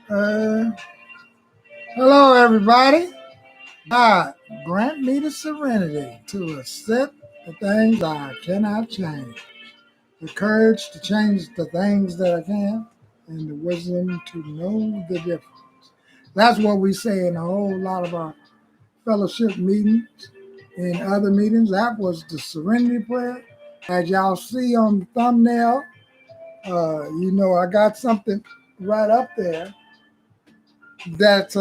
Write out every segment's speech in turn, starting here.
Uh, Hello, everybody. God, grant me the serenity to accept the things I cannot change, the courage to change the things that I can, and the wisdom to know the difference. That's what we say in a whole lot of our fellowship meetings and other meetings. That was the serenity prayer. As y'all see on the thumbnail, I got something right up there that's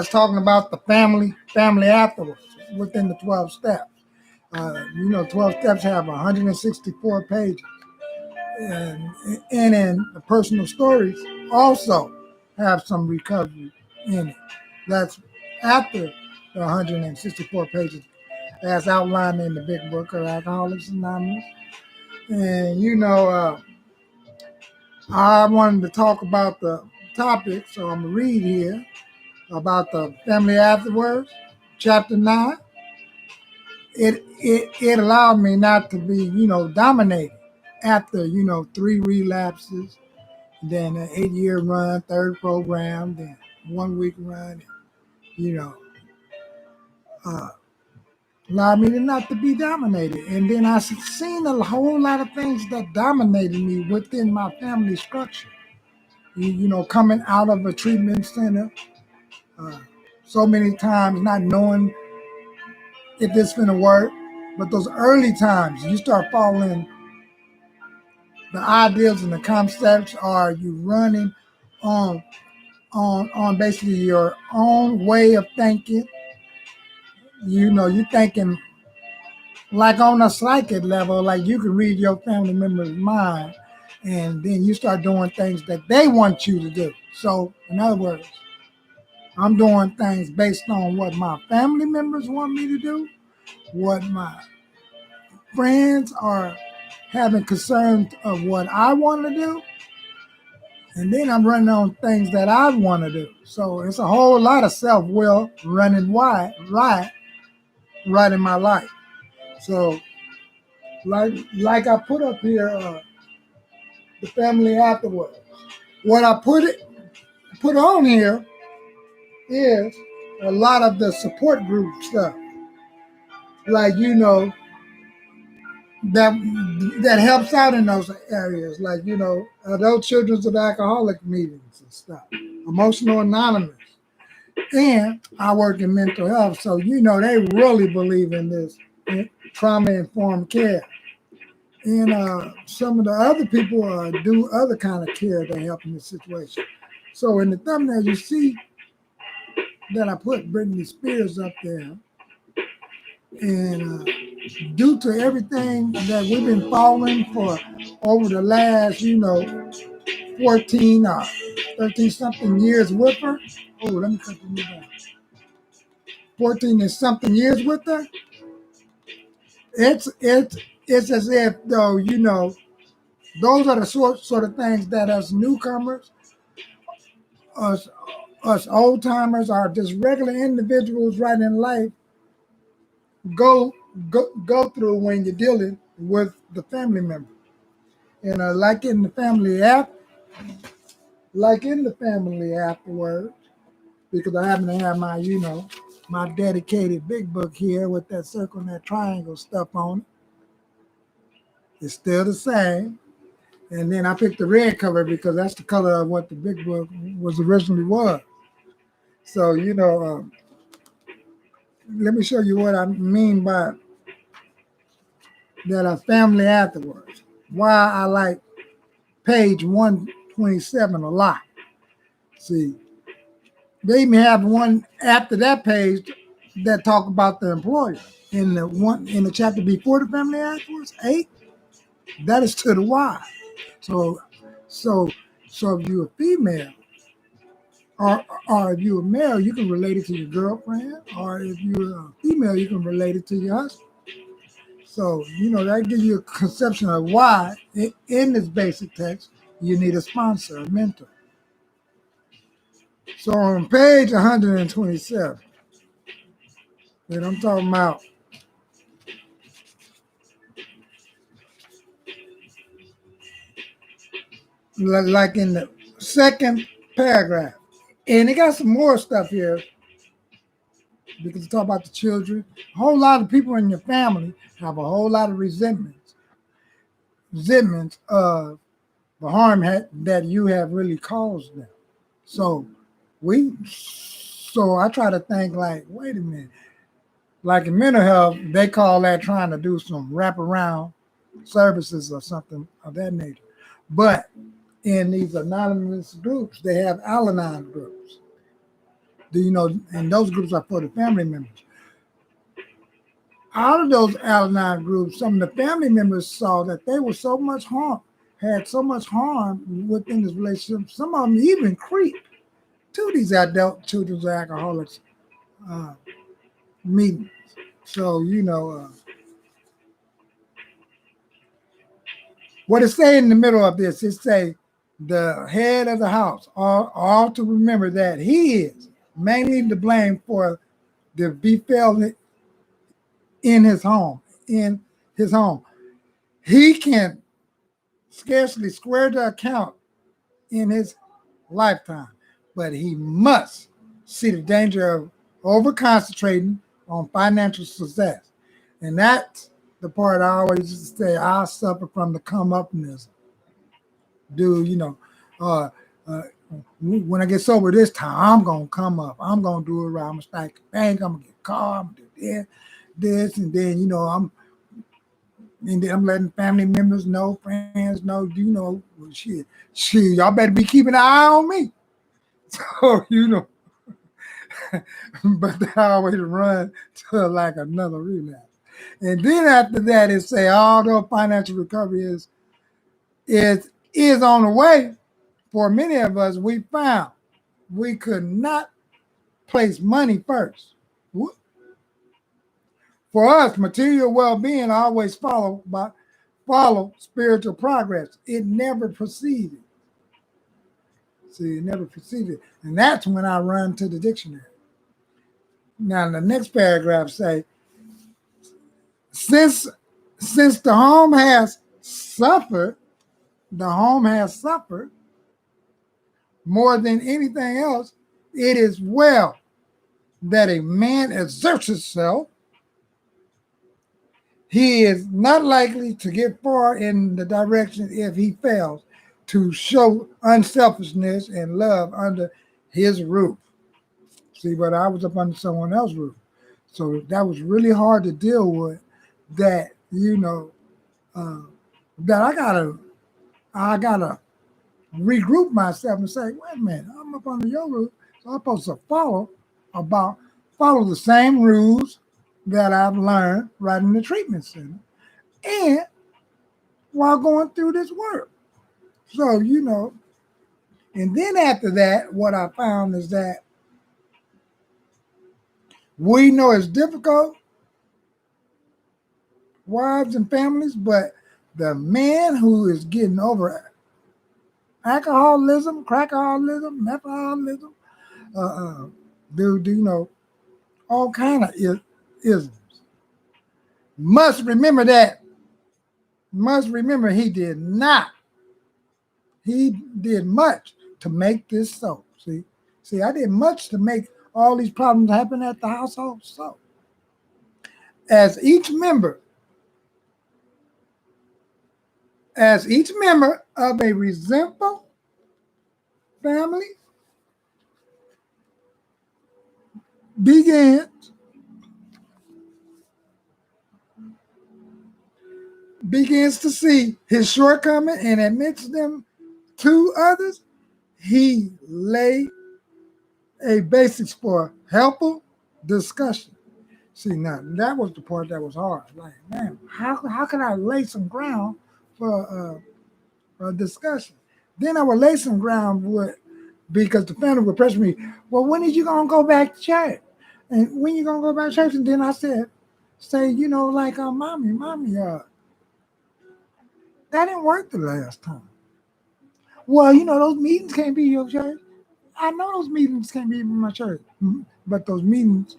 talking about the family afterwards within the 12 steps. 12 steps have 164 pages, and in the personal stories also have some recovery in it. That's after the 164 pages as outlined in the big book of Alcoholics Anonymous. And I wanted to talk about the topic, so I'm gonna read here about the family afterwards, Chap.9. It allowed me not to be, dominated after, three relapses, then an 8-year run, third program, then 1 week run, you know, uh, allowed me to not to be dominated. And then I seen a whole lot of things that dominated me within my family structure. Coming out of a treatment center, uh, so many times not knowing if it's gonna work. But those early times, you start following the ideas and the concepts. Are you running on basically your own way of thinking? You're thinking like on a psychic level, like you can read your family member's mind, and then you start doing things that they want you to do. So, in other words, I'm doing things based on what my family members want me to do, what my friends are having concerns of what I want to do, and then I'm running on things that I want to do. So it's a whole lot of self-will running right in my life. So like I put up here, the family afterwards. What I put on here is a lot of the support group stuff, like that helps out in those areas, like adult children's of alcoholic meetings and stuff, emotional anonymous, and I work in mental health, so they really believe in this trauma informed care. And some of the other people do other kind of care to help in this situation. So in the thumbnail, you see that I put Britney Spears up there, and due to everything that we've been following for over the last, 14 or 13 something years with her. Oh, let me cut the down. 14 and something years with her. It's as if though, those are the sort of things that us newcomers, us us old timers, are just regular individuals right in life go go through when you're dealing with the family member. And like in the family afterwards, because I happen to have my, my dedicated big book here with that circle and that triangle stuff on it. It's still the same. And then I picked the red color because that's the color of what the big book was originally was. So, let me show you what I mean by that, a family afterwards. Why I like page 127 a lot. See, they even have one after that page that talk about the employer. In the chapter before the family afterwards, 8, that is to the why. So so so if you're a female, or if you're a male, you can relate it to your girlfriend, or if you're a female, you can relate it to your husband. So, that gives you a conception of why in this basic text you need a sponsor, a mentor. So on page 127, that I'm talking about, like in the second paragraph. And it got some more stuff here because you talk about the children. A whole lot of people in your family have a whole lot of resentments of the harm that you have really caused them. So so I try to think like, wait a minute. Like in mental health, they call that trying to do some wraparound services or something of that nature. But in these anonymous groups, they have Al-Anon groups. Do you know? And those groups are for the family members. Out of those Al-Anon groups, some of the family members saw that they were so much harm, had so much harm within this relationship. Some of them even creep to these adult children's alcoholics uh, meetings. So what it say in the middle of this, it say the head of the house all to remember that he is mainly to blame for the befell in his home. In his home, he can scarcely square the account in his lifetime, but he must see the danger of over concentrating on financial success. And that's the part I always used to say I suffer from the come upness. Dude, uh, uh, when I get sober this time, I'm gonna come up. I'm gonna do it right. I'm gonna stack the bank. I'm gonna get a car. I'm gonna do this, and then I'm letting family members know, friends know. Well, shit. Y'all better be keeping an eye on me. So but they always run to like another relapse. And then after that, it say although financial recovery is on the way, for many of us, we found we could not place money first. For us, material well-being always follow spiritual progress. It never proceeded. See, it never proceeded. And that's when I run to the dictionary. Now the next paragraph say, since the home has suffered more than anything else, it is well that a man exerts himself. He is not likely to get far in the direction if he fails to show unselfishness and love under his roof. See, but I was up under someone else's roof. So that was really hard to deal with. That, that I gotta regroup myself and say, wait a minute, I'm up under your roof. So I'm supposed to follow the same rules that I've learned right in the treatment center and while going through this work. So, and then after that, what I found is that we know it's difficult, wives and families, but the man who is getting over alcoholism, crackaholism, methaholism, all kind of isms, must remember he did much to make this so. See, I did much to make all these problems happen at the household. So, as each member of a resentful family begins to see his shortcoming and admits them to others, he lay a basis for helpful discussion. See, now that was the part that was hard. Like, man, how can I lay some ground for a discussion? Then I would lay some ground because the family would pressure me. Well, when are you gonna go back to church? And when you gonna go back to church? And then I say, like, mommy, that didn't work the last time. Well, those meetings can't be your church. I know those meetings can't be in my church, but those meetings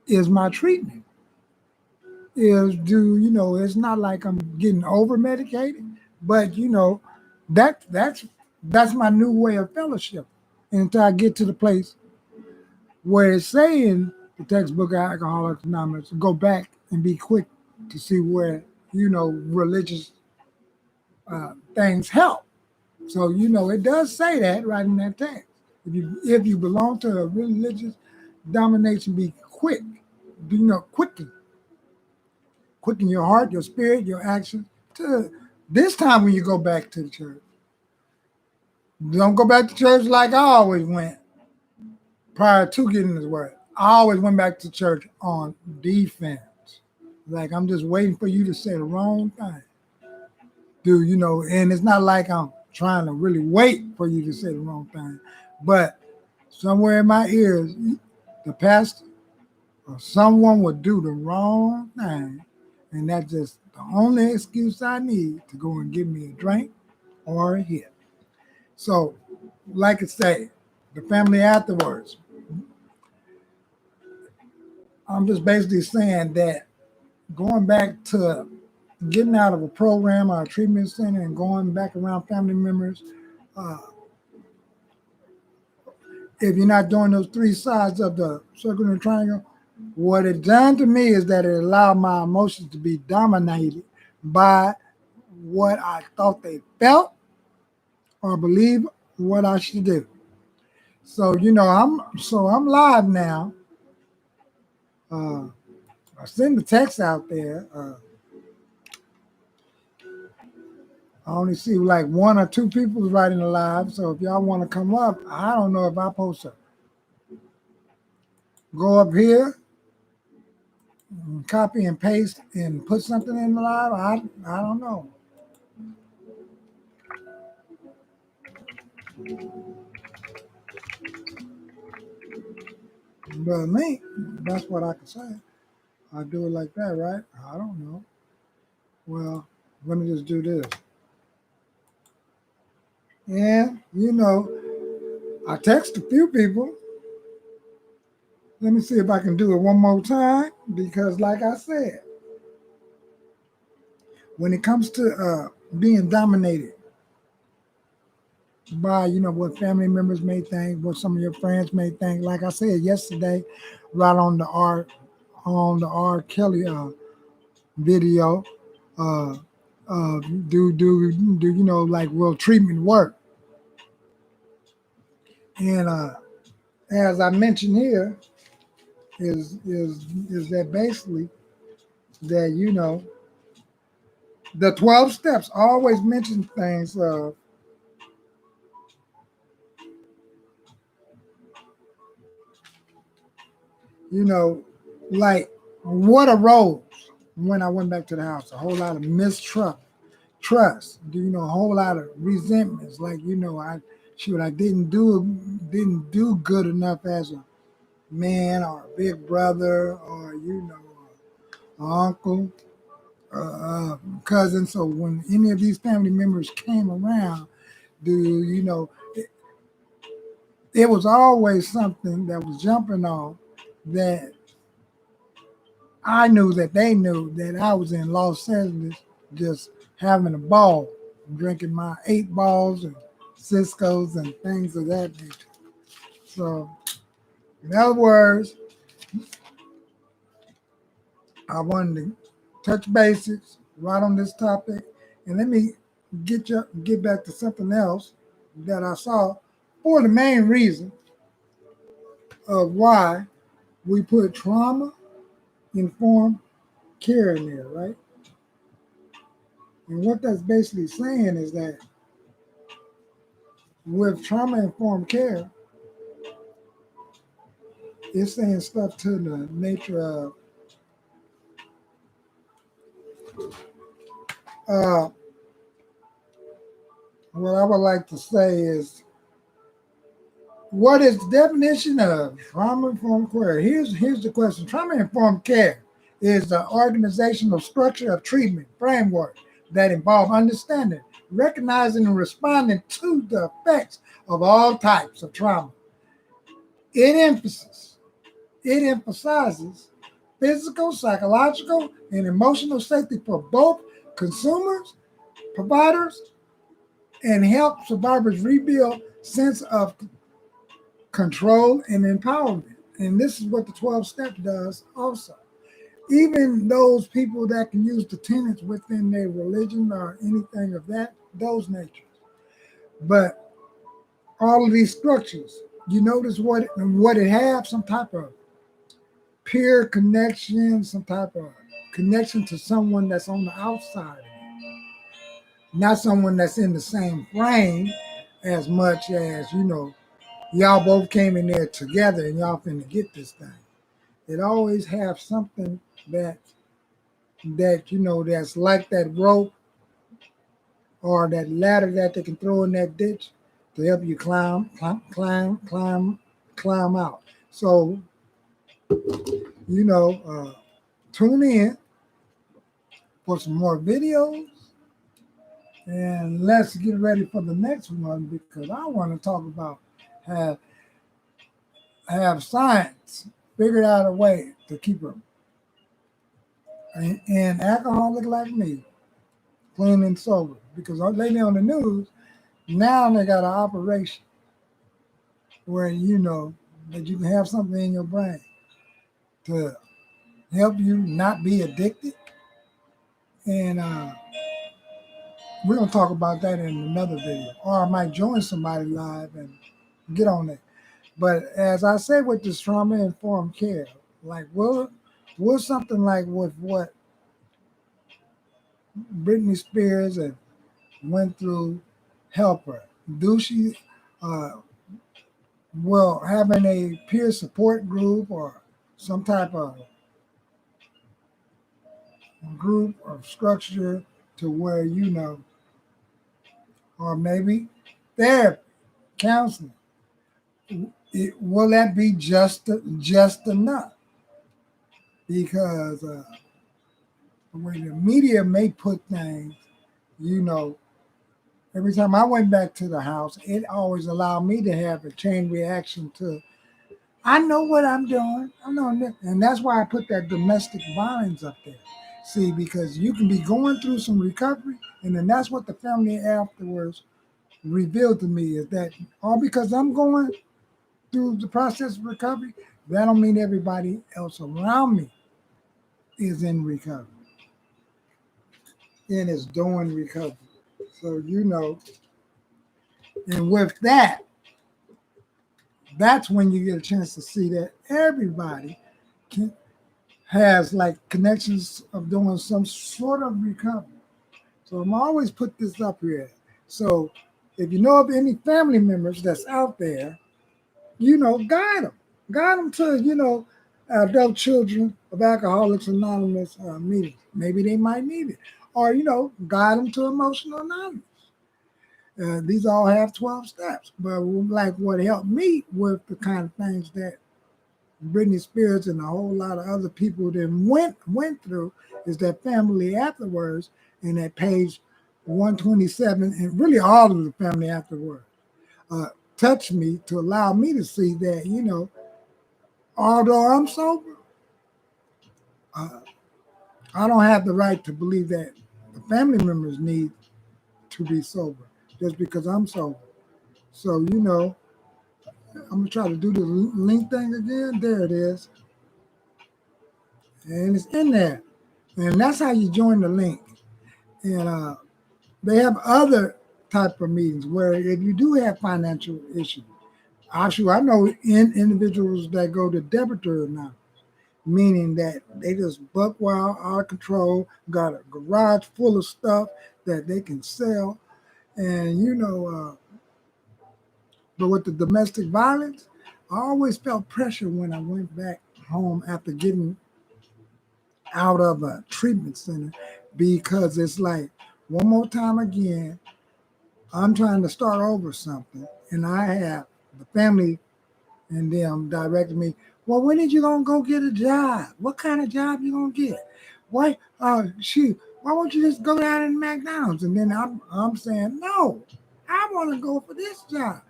is my treatment. It's not like I'm getting over medicated, but that's my new way of fellowship. until I get to the place where it's saying the textbook of Alcoholics Anonymous, go back and be quick to see where, religious things help. So, it does say that right in that text. If you belong to a religious domination, be quick. Quicken your heart, your spirit, your actions. To this time when you go back to the church, don't go back to church like I always went prior to getting this word. I always went back to church on defense. Like I'm just waiting for you to say the wrong thing. Dude, and it's not like I'm trying to really wait for you to say the wrong thing. But somewhere in my ears, the pastor or someone would do the wrong thing. And that's just the only excuse I need to go and give me a drink or a hit. So, like I say, the family afterwards, I'm just basically saying that going back to getting out of a program or a treatment center and going back around family members, uh, if you're not doing those three sides of the circle and triangle, what it done to me is that it allowed my emotions to be dominated by what I thought they felt or believe what I should do. So I'm live now. Uh, I send the text out there. I only see like one or two people writing the live. So if y'all want to come up, I don't know if I'm supposed to go up here, and copy and paste and put something in the live. I don't know. But me, that's what I can say. I do it like that, right? I don't know. Well, let me just do this. Yeah, I text a few people. Let me see if I can do it one more time because, like I said, when it comes to being dominated by, what family members may think, what some of your friends may think, like I said yesterday, right on the R. Kelly video, uh, do like will treatment work? And as I mentioned here, is that basically that the 12 steps always mention things of you know like what arose when I went back to the house. A whole lot of trust, a whole lot of resentments. Like I didn't do good enough as a man or a big brother or uncle, cousin. So when any of these family members came around, do it was always something that was jumping off that I knew that they knew that I was in Los Angeles just having a ball, drinking my 8 balls and Cisco's and things of that nature. So, in other words, I wanted to touch basics right on this topic, and let me get back to something else that I saw for the main reason of why we put trauma informed care in there, right? And what that's basically saying is that with trauma informed care, it's saying stuff to the nature of uh, what I would like to say is what is the definition of trauma informed care? Here's the question. Trauma informed care is the organizational structure of treatment framework that involve understanding, recognizing, and responding to the effects of all types of trauma. It emphasizes physical, psychological, and emotional safety for both consumers, providers, and help survivors rebuild sense of control, and empowerment. And this is what the 12 step does also. Even those people that can use the tenets within their religion or anything of those natures. But all of these structures, you notice what it have, some type of peer connection, some type of connection to someone that's on the outside of it, not someone that's in the same frame as much as, y'all both came in there together and y'all finna get this thing. It always have something that's like that rope or that ladder that they can throw in that ditch to help you climb out. So, you know, uh, tune in for some more videos and let's get ready for the next one because I want to talk about have have science figured out a way to keep an alcoholic like me clean and sober because lately on the news now they got an operation where that you can have something in your brain to help you not be addicted. And we're going to talk about that in another video. Or I might join somebody live and get on it. But as I say with this trauma-informed care, like will something like with what Britney Spears and went through help her? Do she, uh, having a peer support group or some type of group or structure to where or maybe therapy, counseling. Will that be just enough? Because the way the media may put things, you know, every time I went back to the house, it always allowed me to have a chain reaction to. I know what I'm doing. I know, and that's why I put that domestic violence up there. See, because you can be going through some recovery, and then that's what the family afterwards revealed to me is that all because I'm going through the process of recovery, that don't mean everybody else around me is in recovery and is doing recovery. So and with that, that's when you get a chance to see that everybody has like connections of doing some sort of recovery. So I'm always put this up here. So if you know of any family members that's out there, guide them to, adult children of Alcoholics Anonymous meetings. Maybe they might need it. Or, guide them to Emotional Anonymous. These all have 12 steps. But like what helped me with the kind of things that Britney Spears and a whole lot of other people then went through is that family afterwards and that page 127 and really all of the family afterwards touched me to allow me to see that, although I'm sober, uh, I don't have the right to believe that the family members need to be sober just because I'm sober. So, I'm going to try to do the link thing again. There it is. And it's in there. And that's how you join the link. And they have other type of meetings where if you do have financial issues, actually, I know individuals that go to debtor now, meaning that they just buck wild, out of control, got a garage full of stuff that they can sell. And, but with the domestic violence, I always felt pressure when I went back home after getting out of a treatment center because it's like, one more time again, I'm trying to start over something. And I have the family and them directed me, well, when did you gonna go get a job? What kind of job you gonna get? Why why won't you just go down in McDonald's? And then I'm saying, no, I want to go for this job.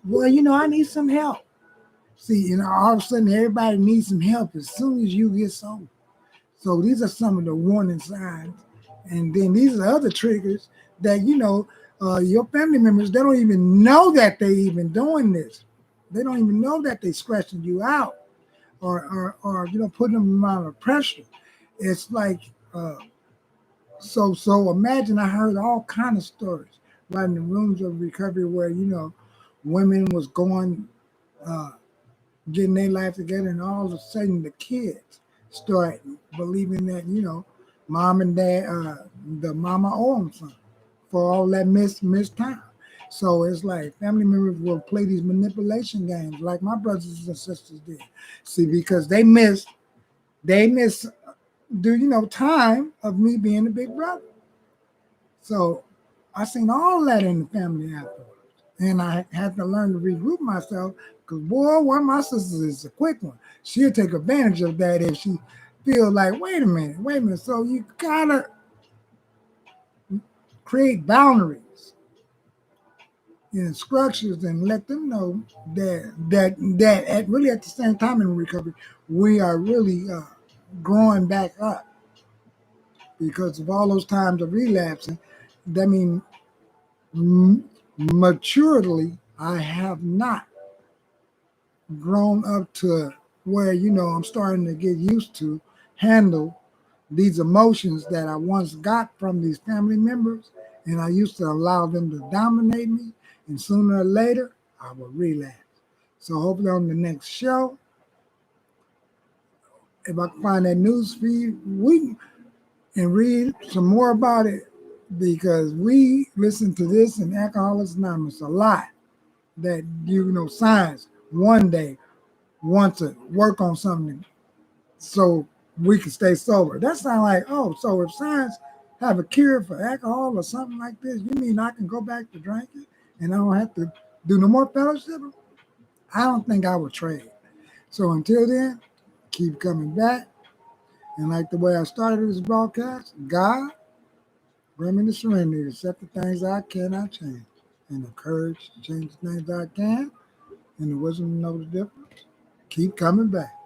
Well, I need some help. See, all of a sudden everybody needs some help as soon as you get sober. So these are some of the warning signs. And then these are other triggers that, your family members, they don't even know that they even doing this. They don't even know that they scratching you out or putting them under pressure. It's like so imagine I heard all kind of stories right in the rooms of recovery where women was going uh, getting their life together, and all of a sudden the kids start believing that mom and dad, the mama owe them something for all that missed time. So it's like family members will play these manipulation games, like my brothers and sisters did. See, because they miss the time of me being the big brother. So I seen all that in the family afterwards. And I had to learn to regroup myself because, boy, one of my sisters is a quick one. She'll take advantage of that if she feel like, wait a minute. So you gotta create boundaries and structures and let them know that at the same time in recovery, we are really growing back up because of all those times of relapsing. That means maturely, I have not grown up to where I'm starting to get used to handle these emotions that I once got from these family members, and I used to allow them to dominate me, and sooner or later I will relapse. So hopefully on the next show, if I can find that news feed, we and read some more about it because we listen to this in Alcoholics Anonymous a lot. That science one day wants to work on something so we can stay sober. That sounds like, oh, so if science have a cure for alcohol or something like this, you mean I can go back to drinking and I don't have to do no more fellowship? I don't think I would trade. So until then, keep coming back. And like the way I started this broadcast, God, bring me the serenity to accept the things I cannot change and the courage to change the things I can and the wisdom to know the difference. Keep coming back.